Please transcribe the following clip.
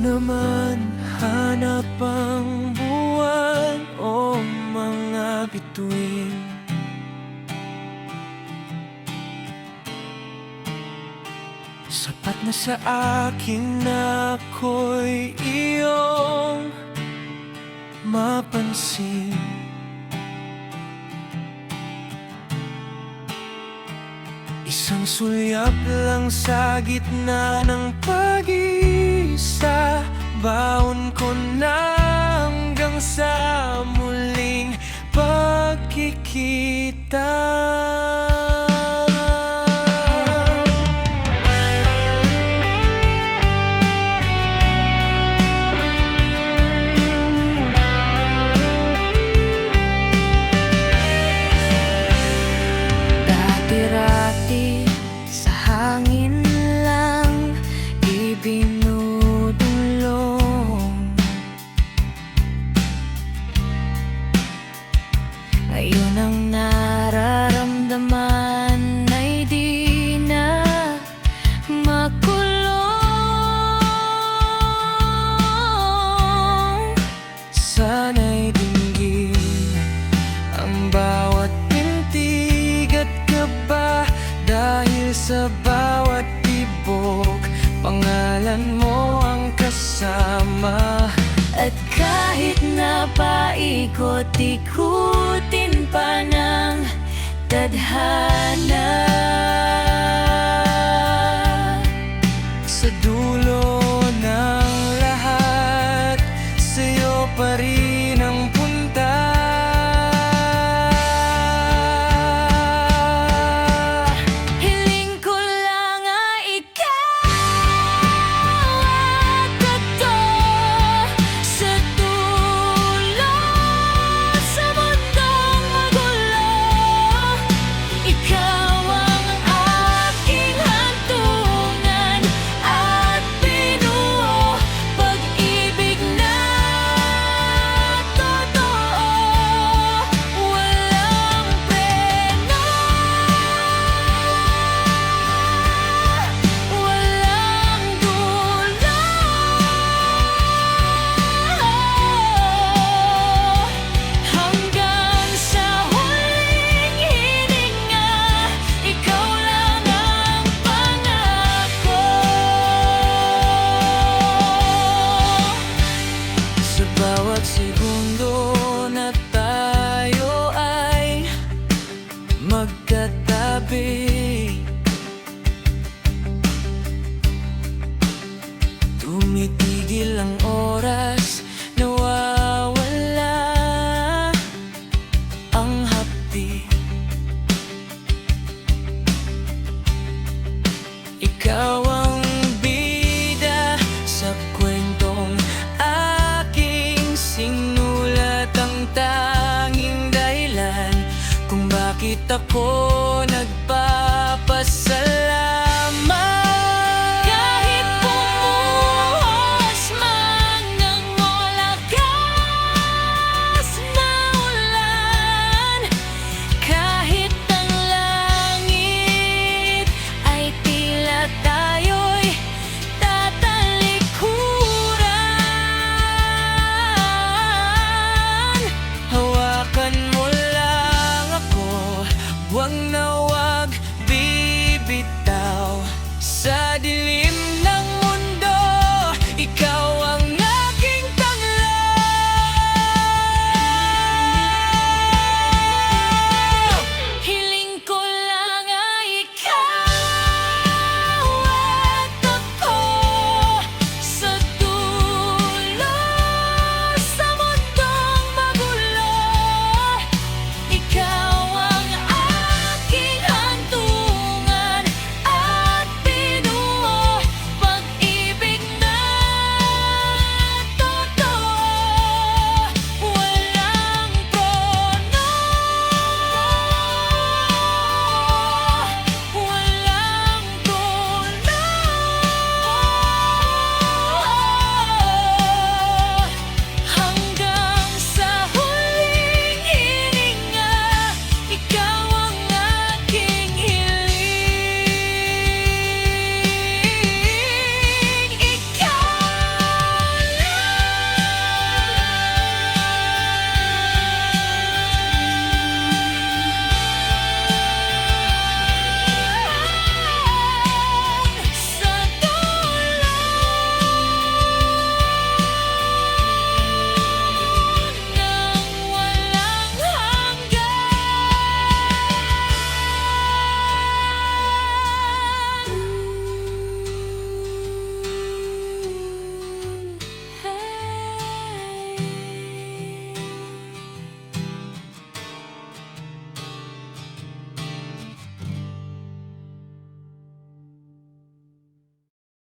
naman hanap ang buwan o mga bituin. Sapat na sa akin na ako'y iyong mapansin. Isang sulyap lang sa gitna ng pag-iisa, baon ko na hanggang sa muling pagkikita. Dati-rati sa hangin lang ibinudulong, ngayon ang nararamdaman ay di na makulong. Sana'y dinggin ang bawat pintig at kaba, dahil sa bawat tibok pangalan mo ang kasama. At kahit na paikot-ikutin pa ng tadhana, Sa dulo ng lahat, sa'yo pa rin ang punta. hiling ko lang ay ikaw at ito. Sa dulo sa mundong magulo, ikaw ang aking hantungan at binuo. Pag-ibig na totoo, walang preno, walang dulo. Hanggang sa huling hininga, ikaw lang ang pangako. Sa bawat segundo na tayo ay magkatabi, tumitigil ang oras, nawawala ang hapdi. Ikaw ang bida sa kwentong aking sinulat, ang tanging dahilan kung bakit ako nagpa